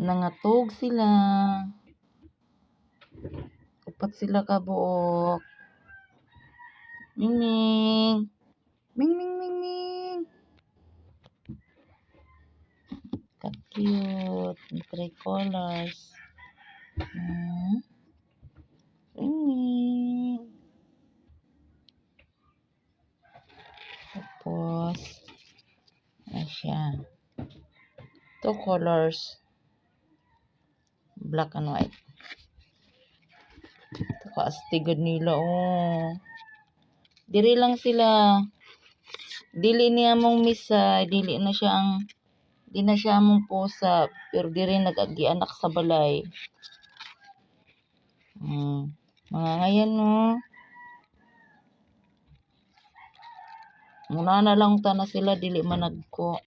Nangatog sila. Upat sila kabuok. Mingming. Mingming, mingming. Ka-cute. Tricolors. Mingming. Tapos, ayan siya. 2 colors. Black and white. Ito kaastigad nila, oh. Diri lang sila. Dili niya mong misa. Dili na siya ang di na siya mong pusa. Pero diri nag-agi-anak sa balay. Mga ngayon, oh. Muna na lang ta na sila. Dili managko.